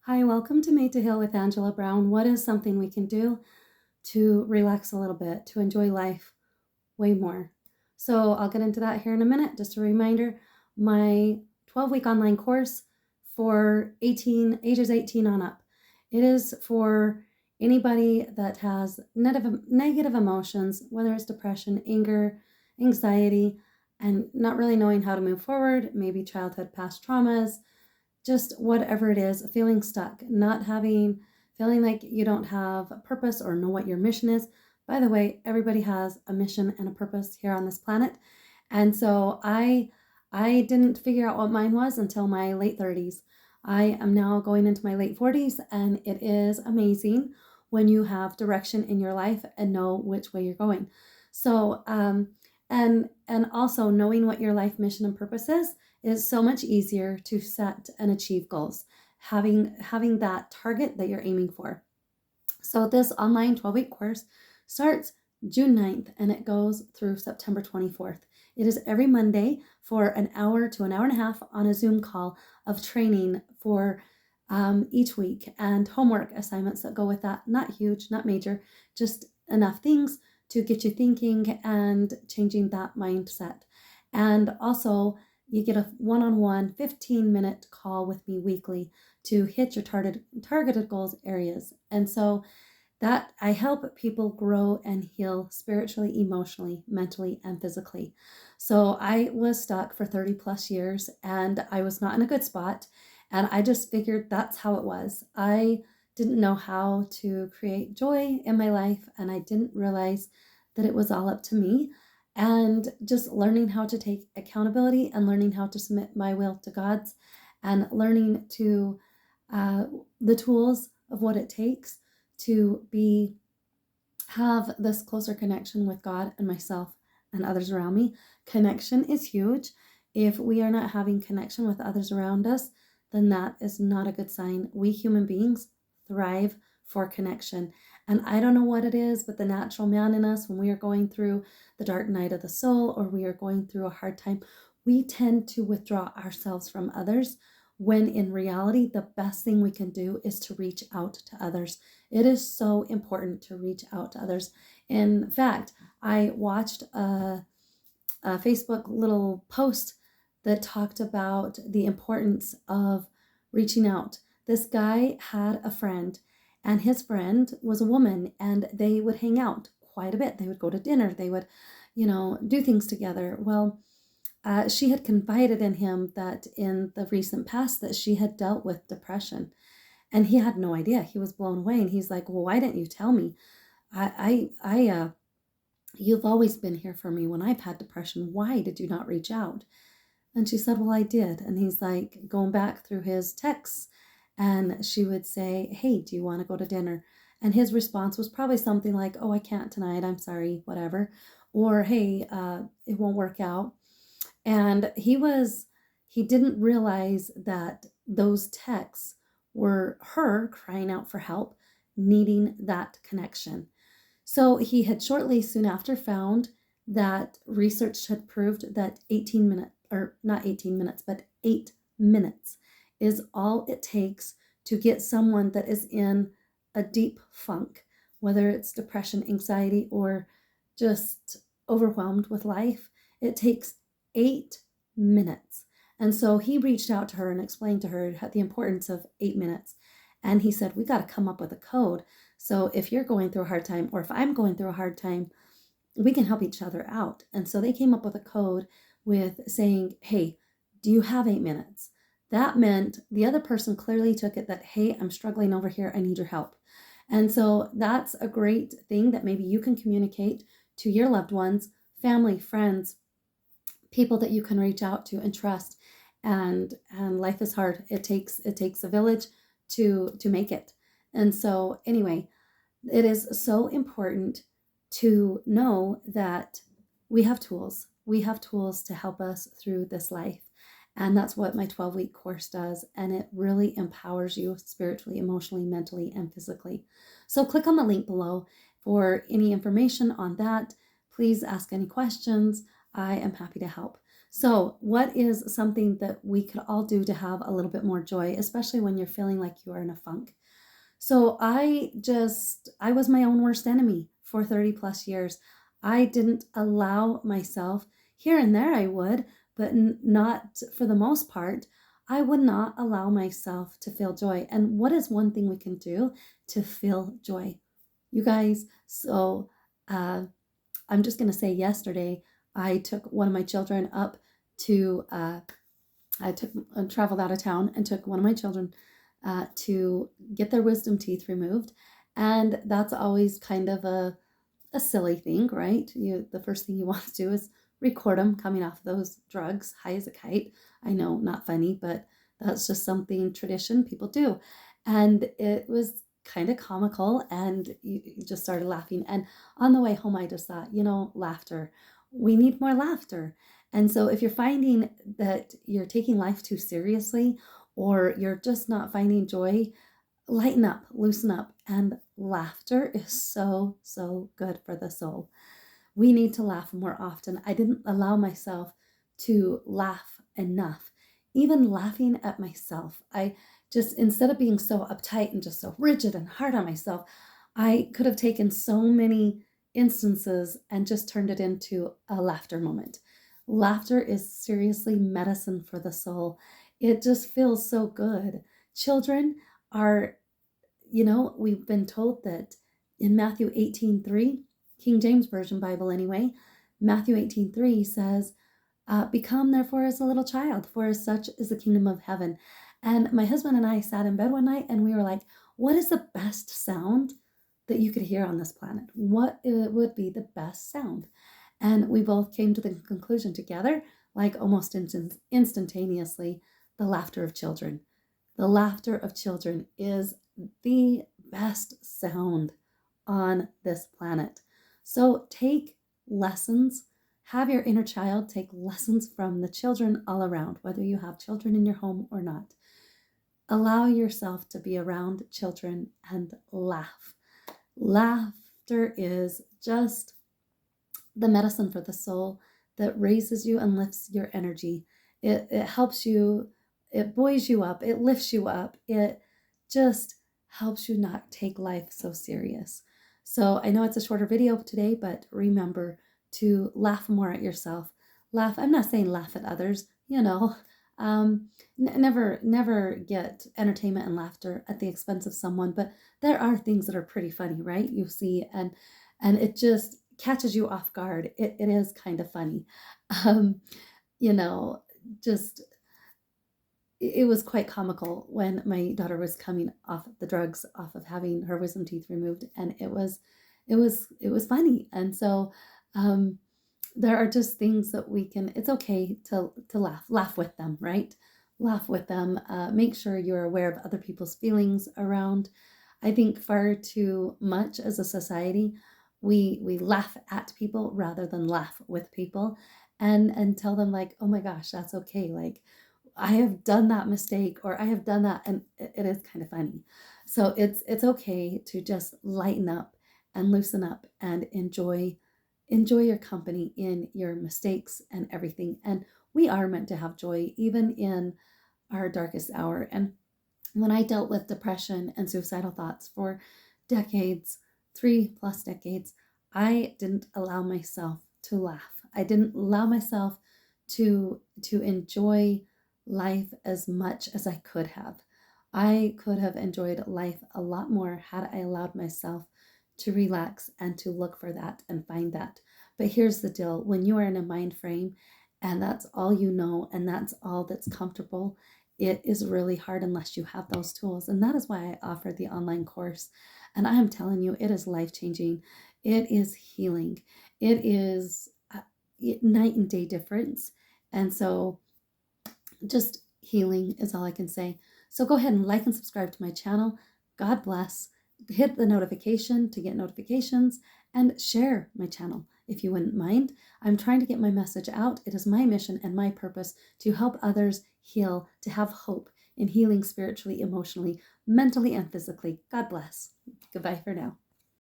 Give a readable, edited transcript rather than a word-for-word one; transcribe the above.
Hi, welcome to Made to Heal with Angela Brown. What is something we can do to relax a little bit, to enjoy life way more? So I'll get into that here in a minute. Just a reminder, my 12-week online course for ages 18 on up. It is for anybody that has negative emotions, whether it's depression, anger, anxiety, and not really knowing how to move forward, maybe childhood past traumas, just whatever it is, feeling stuck, feeling like you don't have a purpose or know what your mission is. By the way, everybody has a mission and a purpose here on this planet. And so I didn't figure out what mine was until my late 30s. I am now going into my late 40s, and it is amazing when you have direction in your life and know which way you're going. So and also knowing what your life mission and purpose is so much easier to set and achieve goals, having that target that you're aiming for. So this online 12-week course starts June 9th and it goes through September 24th. It is every Monday for an hour to an hour and a half on a Zoom call of training for each week, and homework assignments that go with that. Not huge, not major, just enough things to get you thinking and changing that mindset. And also, you get a one-on-one 15-minute call with me weekly to hit your targeted goals areas. And so that I help people grow and heal spiritually, emotionally, mentally, and physically. So I was stuck for 30 plus years and I was not in a good spot. And I just figured that's how it was. I didn't know how to create joy in my life, and I didn't realize that it was all up to me. And just learning how to take accountability and learning how to submit my will to God's, and learning to the tools of what it takes to have this closer connection with God and myself and others around me. Connection is huge. If we are not having connection with others around us, then that is not a good sign. We human beings thrive for connection. And I don't know what it is, but the natural man in us, when we are going through the dark night of the soul or we are going through a hard time, we tend to withdraw ourselves from others, when in reality, the best thing we can do is to reach out to others. It is so important to reach out to others. In fact, I watched a Facebook little post that talked about the importance of reaching out. This guy had a friend, and his friend was a woman, and they would hang out quite a bit. They would go to dinner, they would, do things together. Well, she had confided in him that in the recent past that she had dealt with depression, and he had no idea. He was blown away, and he's like, "Well, why didn't you tell me? You've always been here for me when I've had depression. Why did you not reach out?" And she said, "Well, I did." And he's like going back through his texts, and she would say, "Hey, do you want to go to dinner?" And his response was probably something like, "Oh, I can't tonight. I'm sorry, whatever." Or, "Hey, it won't work out." And he didn't realize that those texts were her crying out for help, needing that connection. So he had shortly soon after found that research had proved that 18 minutes, or not 18 minutes, but 8 minutes is all it takes to get someone that is in a deep funk, whether it's depression, anxiety, or just overwhelmed with life. It takes 8 minutes. And so he reached out to her and explained to her the importance of 8 minutes. And he said, "We got to come up with a code. So if you're going through a hard time, or if I'm going through a hard time, we can help each other out." And so they came up with a code with saying, "Hey, do you have 8 minutes?" That meant the other person clearly took it that, "Hey, I'm struggling over here. I need your help." And so that's a great thing that maybe you can communicate to your loved ones, family, friends, people that you can reach out to and trust. And life is hard. It takes a village to make it. And so anyway, it is so important to know that we have tools. We have tools to help us through this life. And that's what my 12-week course does. And it really empowers you spiritually, emotionally, mentally, and physically. So click on the link below for any information on that. Please ask any questions. I am happy to help. So, what is something that we could all do to have a little bit more joy, especially when you're feeling like you are in a funk? So I was my own worst enemy for 30 plus years. I didn't allow myself, here and there I would, but not for the most part. I would not allow myself to feel joy. And what is one thing we can do to feel joy? You guys, so uh, I'm just going to say yesterday, I took one of my children up to I took traveled out of town and took one of my children to get their wisdom teeth removed, and that's always kind of a silly thing, right? The first thing you want to do is record them coming off those drugs, high as a kite. I know, not funny, but that's just something tradition people do, and it was kind of comical, and you just started laughing. And on the way home, I just thought, laughter. We need more laughter. And so, if you're finding that you're taking life too seriously, or you're just not finding joy, lighten up, loosen up. And laughter is so, so good for the soul. We need to laugh more often. I didn't allow myself to laugh enough. Even laughing at myself, I just, instead of being so uptight and just so rigid and hard on myself, I could have taken so many instances and just turned it into a laughter moment. Laughter is seriously medicine for the soul. It just feels so good. Children are, we've been told that in Matthew 18:3, King James Version Bible anyway, Matthew 18:3 says, become therefore as a little child, for as such is the kingdom of heaven. And my husband and I sat in bed one night and we were like, what is the best sound that you could hear on this planet? What would be the best sound? And we both came to the conclusion together, like almost instantaneously, the laughter of children. The laughter of children is the best sound on this planet. So take lessons. Have your inner child take lessons from the children all around, whether you have children in your home or not. Allow yourself to be around children and laugh. Laughter is just the medicine for the soul that raises you and lifts your energy. It helps you, it buoys you up, it lifts you up, it just helps you not take life so serious. So I know it's a shorter video today, but remember to laugh more at yourself. Laugh, I'm not saying laugh at others, never get entertainment and laughter at the expense of someone, but there are things that are pretty funny, right? You see, and it just catches you off guard. It is kind of funny. Um, you know, just it was quite comical when my daughter was coming off the drugs, off of having her wisdom teeth removed, and it was funny. And so there are just things that we can. It's okay to laugh with them, right? Laugh with them. Make sure you're aware of other people's feelings around. I think far too much as a society, we laugh at people rather than laugh with people, and tell them like, oh my gosh, that's okay. Like I have done that mistake, or I have done that, and it is kind of funny. So it's okay to just lighten up and loosen up and enjoy your company in your mistakes and everything. And we are meant to have joy even in our darkest hour. And when I dealt with depression and suicidal thoughts for decades, 3+ decades, I didn't allow myself to laugh. I didn't allow myself to enjoy life as much as I could have. I could have enjoyed life a lot more had I allowed myself to relax and to look for that and find that. But here's the deal, when you are in a mind frame and that's all you know and that's all that's comfortable, it is really hard unless you have those tools. And that is why I offer the online course. And I am telling you, it is life changing. It is healing. It is night and day difference. And so just healing is all I can say. So go ahead and like and subscribe to my channel. God bless. Hit the notification to get notifications and share my channel if you wouldn't mind. I'm trying to get my message out. It is my mission and my purpose to help others heal, to have hope in healing spiritually, emotionally, mentally, and physically. God bless. Goodbye for now.